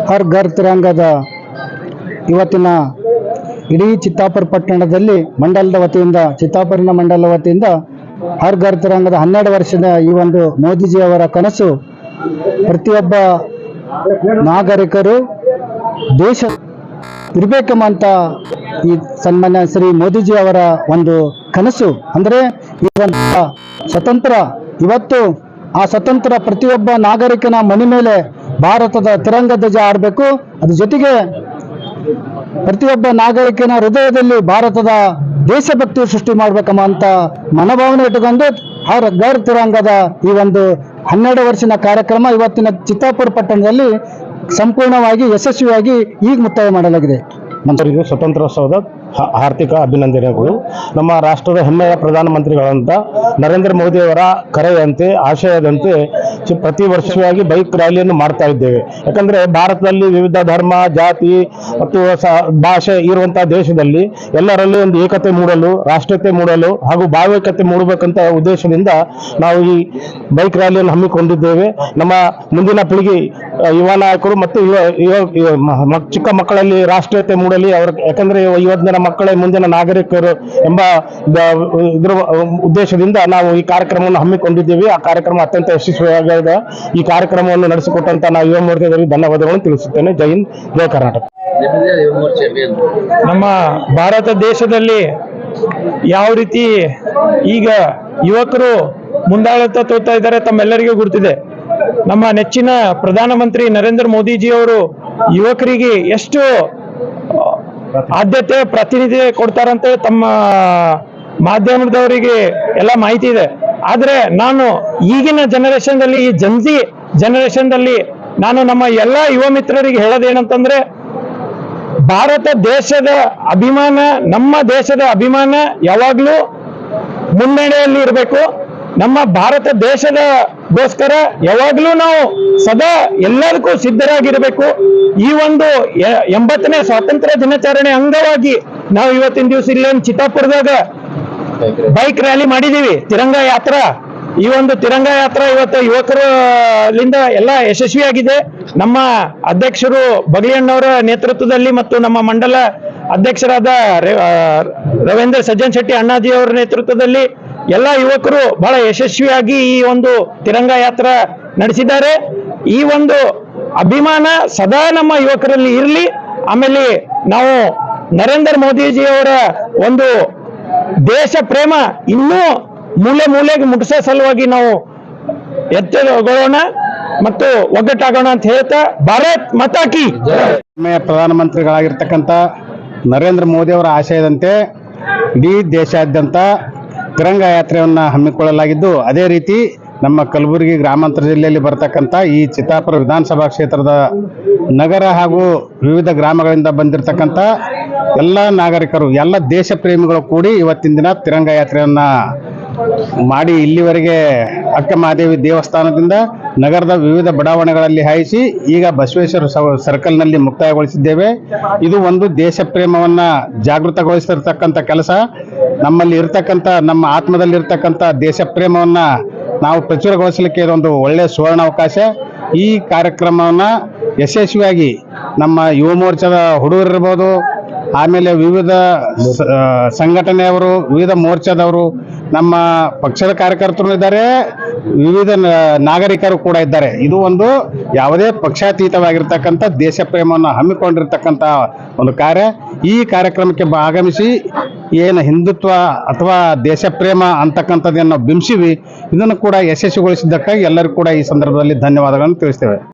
ಹರ್ ಘರ್ ತಿರಂಗದ ಇವತ್ತಿನ ಇಡೀ ಚಿತ್ತಾಪುರ ಪಟ್ಟಣದಲ್ಲಿ ಮಂಡಲದ ವತಿಯಿಂದ ಚಿತ್ತಾಪುರಿನ ಮಂಡಲದ ವತಿಯಿಂದ ಹರ್ ಘರ್ ತಿರಂಗದ 12 ವರ್ಷದ ಈ ಒಂದು ಮೋದಿಜಿಯವರ ಕನಸು ಪ್ರತಿಯೊಬ್ಬ ನಾಗರಿಕರು ದೇಶ ಇರಬೇಕೆಂಬಂತ ಈ ಸನ್ಮಾನ್ಯ ಶ್ರೀ ಮೋದಿಜಿ ಅವರ ಒಂದು ಕನಸು. ಅಂದರೆ ಈ ಒಂದು ಸ್ವತಂತ್ರ ಇವತ್ತು ಆ ಸ್ವತಂತ್ರ ಪ್ರತಿಯೊಬ್ಬ ನಾಗರಿಕನ ಮನೆ ಮೇಲೆ ಭಾರತದ ತಿರಂಗ ಧ್ವಜ ಆಡಬೇಕು. ಅದ್ರ ಜೊತೆಗೆ ಪ್ರತಿಯೊಬ್ಬ ನಾಗರಿಕನ ಹೃದಯದಲ್ಲಿ ಭಾರತದ ದೇಶಭಕ್ತಿ ಸೃಷ್ಟಿ ಮಾಡ್ಬೇಕಂಬ ಮನೋಭಾವನೆ ಇಟ್ಟುಕೊಂಡು ಹರ್ ಘರ್ ತಿರಂಗದ ಈ ಒಂದು 12 ವರ್ಷದ ಕಾರ್ಯಕ್ರಮ ಇವತ್ತಿನ ಚಿತ್ತಾಪುರ ಪಟ್ಟಣದಲ್ಲಿ ಸಂಪೂರ್ಣವಾಗಿ ಯಶಸ್ವಿಯಾಗಿ ಈಗ ಮುಕ್ತಾಯ ಮಾಡಲಾಗಿದೆ. ಮಂತ್ರಿಗೂ ಸ್ವತಂತ್ರೋತ್ಸವದ ಹಾರ್ದಿಕ ಅಭಿನಂದನೆಗಳು. ನಮ್ಮ ರಾಷ್ಟ್ರದ ಹೆಮ್ಮೆಯ ಪ್ರಧಾನಮಂತ್ರಿಗಳಂತ ನರೇಂದ್ರ ಮೋದಿಯವರ ಕರೆಯಂತೆ ಆಶಯದಂತೆ ಪ್ರತಿ ವರ್ಷವಾಗಿ ಬೈಕ್ ರ್ಯಾಲಿಯನ್ನು ಮಾಡ್ತಾ ಇದ್ದೇವೆ. ಯಾಕಂದ್ರೆ ಭಾರತದಲ್ಲಿ ವಿವಿಧ ಧರ್ಮ ಜಾತಿ ಮತ್ತು ಭಾಷೆ ಇರುವಂತಹ ದೇಶದಲ್ಲಿ ಎಲ್ಲರಲ್ಲಿ ಒಂದು ಏಕತೆ ಮೂಡಲು, ರಾಷ್ಟ್ರೀಯತೆ ಮೂಡಲು ಹಾಗೂ ಭಾವೈಕ್ಯತೆ ಮೂಡಬೇಕಂತ ಉದ್ದೇಶದಿಂದ ನಾವು ಈ ಬೈಕ್ ರ್ಯಾಲಿಯನ್ನು ಹಮ್ಮಿಕೊಂಡಿದ್ದೇವೆ. ನಮ್ಮ ಮುಂದಿನ ಪೀಳಿಗೆ ಯುವ ನಾಯಕರು ಮತ್ತು ಚಿಕ್ಕ ಮಕ್ಕಳಲ್ಲಿ ರಾಷ್ಟ್ರೀಯತೆ ಮೂಡಲಿ ಅವರು, ಯಾಕಂದ್ರೆ ಯುವಜನ ಮಕ್ಕಳೇ ಮುಂದಿನ ನಾಗರಿಕರು ಎಂಬ ಇದರ ಉದ್ದೇಶದಿಂದ ನಾವು ಈ ಕಾರ್ಯಕ್ರಮವನ್ನು ಹಮ್ಮಿಕೊಂಡಿದ್ದೇವೆ. ಆ ಕಾರ್ಯಕ್ರಮ ಅತ್ಯಂತ ಯಶಸ್ವಿಯಾಗಿದೆ. ಈ ಕಾರ್ಯಕ್ರಮವನ್ನು ನಡೆಸಿಕೊಟ್ಟಂತ ನಾವು ಯುವ ಮೋರ್ಚಾದವರಿಗೆ ಧನ್ಯವಾದಗಳನ್ನು ತಿಳಿಸುತ್ತೇನೆ. ಜೈ ಹಿಂದ್, ಜೈ ಕರ್ನಾಟಕ. ನಮ್ಮ ಭಾರತ ದೇಶದಲ್ಲಿ ಯಾವ ರೀತಿ ಈಗ ಯುವಕರು ಮುಂದಾಳತ್ವ ತೋರ್ತಾ ಇದ್ದಾರೆ ತಮ್ಮೆಲ್ಲರಿಗೂ ಗುರುತಿದೆ. ನಮ್ಮ ನೆಚ್ಚಿನ ಪ್ರಧಾನಮಂತ್ರಿ ನರೇಂದ್ರ ಮೋದಿಜಿಯವರು ಯುವಕರಿಗೆ ಎಷ್ಟು ಆದ್ಯತೆ ಪ್ರಾತಿನಿಧ್ಯ ಕೊಡ್ತಾರಂತ ತಮ್ಮ ಮಾಧ್ಯಮದವರಿಗೆ ಎಲ್ಲ ಮಾಹಿತಿ ಇದೆ. ಆದ್ರೆ ನಾನು ಈಗಿನ ಜನರೇಷನ್ದಲ್ಲಿ, ಈ ಜನ್ಜಿ ಜನರೇಷನ್ದಲ್ಲಿ ನಾನು ನಮ್ಮ ಎಲ್ಲ ಯುವ ಮಿತ್ರರಿಗೆ ಹೇಳೋದೇನಂತಂದ್ರೆ, ಭಾರತ ದೇಶದ ಅಭಿಮಾನ, ನಮ್ಮ ದೇಶದ ಅಭಿಮಾನ ಯಾವಾಗ್ಲೂ ಮುನ್ನಡೆಯಲ್ಲಿ ಇರಬೇಕು. ನಮ್ಮ ಭಾರತ ದೇಶದಗೋಸ್ಕರ ಯಾವಾಗ್ಲೂ ನಾವು ಸದಾ ಎಲ್ಲದಕ್ಕೂ ಸಿದ್ಧರಾಗಿರ್ಬೇಕು. ಈ ಒಂದು 80ನೇ ಸ್ವಾತಂತ್ರ್ಯ ದಿನಾಚರಣೆ ಅಂಗವಾಗಿ ನಾವು ಇವತ್ತಿನ ದಿವಸ ಇಲ್ಲೊಂದು ಚಿತ್ತಾಪುರದಾಗ ಬೈಕ್ ರ್ಯಾಲಿ ಮಾಡಿದೀವಿ, ತಿರಂಗ ಯಾತ್ರಾ. ಈ ಒಂದು ತಿರಂಗ ಯಾತ್ರಾ ಇವತ್ತು ಯುವಕರಿಂದ ಎಲ್ಲ ಯಶಸ್ವಿಯಾಗಿದೆ. ನಮ್ಮ ಅಧ್ಯಕ್ಷರು ಬಗಲಿಯಣ್ಣವರ ನೇತೃತ್ವದಲ್ಲಿ ಮತ್ತು ನಮ್ಮ ಮಂಡಲ ಅಧ್ಯಕ್ಷರಾದ ರವೀಂದ್ರ ಸಜ್ಜನ್ ಶೆಟ್ಟಿ ಅಣ್ಣಾಜಿ ಅವರ ನೇತೃತ್ವದಲ್ಲಿ ಎಲ್ಲ ಯುವಕರು ಬಹಳ ಯಶಸ್ವಿಯಾಗಿ ಈ ಒಂದು ತಿರಂಗ ಯಾತ್ರಾ ನಡೆಸಿದ್ದಾರೆ. ಈ ಒಂದು ಅಭಿಮಾನ ಸದಾ ನಮ್ಮ ಯುವಕರಲ್ಲಿ ಇರಲಿ. ಆಮೇಲೆ ನಾವು ನರೇಂದ್ರ ಮೋದಿಜಿಯವರ ಒಂದು ದೇಶ ಪ್ರೇಮ ಇನ್ನೂ ಮೂಲೆ ಮೂಲೆಗೆ ಮುಟ್ಟಿಸೋ ಸಲುವಾಗಿ ನಾವು ಎಚ್ಚರಗೊಳ್ಳೋಣ ಮತ್ತು ಒಗ್ಗಟ್ಟಾಗೋಣ ಅಂತ ಹೇಳ್ತಾ, ಭಾರತ್ ಮಾತಾ ಕಿ ಹೆಮ್ಮೆಯ ಪ್ರಧಾನಮಂತ್ರಿಗಳಾಗಿರ್ತಕ್ಕಂಥ ನರೇಂದ್ರ ಮೋದಿ ಅವರ ಆಶಯದಂತೆ ಇಡೀ ದೇಶಾದ್ಯಂತ ತಿರಂಗ ಯಾತ್ರೆಯನ್ನು ಹಮ್ಮಿಕೊಳ್ಳಲಾಗಿದ್ದು, ಅದೇ ರೀತಿ ನಮ್ಮ ಕಲಬುರಗಿ ಗ್ರಾಮಾಂತರ ಜಿಲ್ಲೆಯಲ್ಲಿ ಬರ್ತಕ್ಕಂಥ ಈ ಚಿತ್ತಾಪುರ ವಿಧಾನಸಭಾ ಕ್ಷೇತ್ರದ ನಗರ ಹಾಗೂ ವಿವಿಧ ಗ್ರಾಮಗಳಿಂದ ಬಂದಿರತಕ್ಕಂಥ ಎಲ್ಲ ನಾಗರಿಕರು, ಎಲ್ಲ ದೇಶ ಪ್ರೇಮಿಗಳು ಕೂಡಿ ಇವತ್ತಿನ ದಿನ ತಿರಂಗ ಯಾತ್ರೆಯನ್ನು ಮಾಡಿ ಇಲ್ಲಿವರೆಗೆ ಅಕ್ಕ ಮಹಾದೇವಿ ದೇವಸ್ಥಾನದಿಂದ ನಗರದ ವಿವಿಧ ಬಡಾವಣೆಗಳಲ್ಲಿ ಹಾಯಿಸಿ ಈಗ ಬಸವೇಶ್ವರ ಸರ್ಕಲ್ನಲ್ಲಿ ಮುಕ್ತಾಯಗೊಳಿಸಿದ್ದೇವೆ. ಇದು ಒಂದು ದೇಶ ಪ್ರೇಮವನ್ನು ಜಾಗೃತಗೊಳಿಸಿರ್ತಕ್ಕಂಥ ಕೆಲಸ. ನಮ್ಮಲ್ಲಿ ಇರ್ತಕ್ಕಂಥ, ನಮ್ಮ ಆತ್ಮದಲ್ಲಿರ್ತಕ್ಕಂಥ ದೇಶ ಪ್ರೇಮವನ್ನು ನಾವು ಪ್ರಚುರಗೊಳಿಸಲಿಕ್ಕೆ ಇದೊಂದು ಒಳ್ಳೆಯ ಸುವರ್ಣಾವಕಾಶ. ಈ ಕಾರ್ಯಕ್ರಮವನ್ನು ಯಶಸ್ವಿಯಾಗಿ ನಮ್ಮ ಯುವ ಮೋರ್ಚಾದ ಹುಡುಗರಿರ್ಬೋದು, ಆಮೇಲೆ ವಿವಿಧ ಸಂಘಟನೆಯವರು, ವಿವಿಧ ಮೋರ್ಚಾದವರು, ನಮ್ಮ ಪಕ್ಷದ ಕಾರ್ಯಕರ್ತರು ಇದ್ದಾರೆ, ವಿವಿಧ ನಾಗರಿಕರು ಕೂಡ ಇದ್ದಾರೆ. ಇದು ಒಂದು ಯಾವುದೇ ಪಕ್ಷಾತೀತವಾಗಿರ್ತಕ್ಕಂಥ ದೇಶ ಪ್ರೇಮವನ್ನು ಹಮ್ಮಿಕೊಂಡಿರ್ತಕ್ಕಂಥ ಒಂದು ಕಾರ್ಯ. ಈ ಕಾರ್ಯಕ್ರಮಕ್ಕೆ ಆಗಮಿಸಿ ಏನು ಹಿಂದುತ್ವ ಅಥವಾ ದೇಶ ಪ್ರೇಮ ಅಂತಕ್ಕಂಥದ್ದನ್ನು ಬಿಂಬಿಸಿವಿ, ಇದನ್ನು ಕೂಡ ಯಶಸ್ವಿಗೊಳಿಸಿದ್ದಕ್ಕಾಗಿ ಎಲ್ಲರಿಗೂ ಕೂಡ ಈ ಸಂದರ್ಭದಲ್ಲಿ ಧನ್ಯವಾದಗಳನ್ನು ತಿಳಿಸ್ತೇವೆ.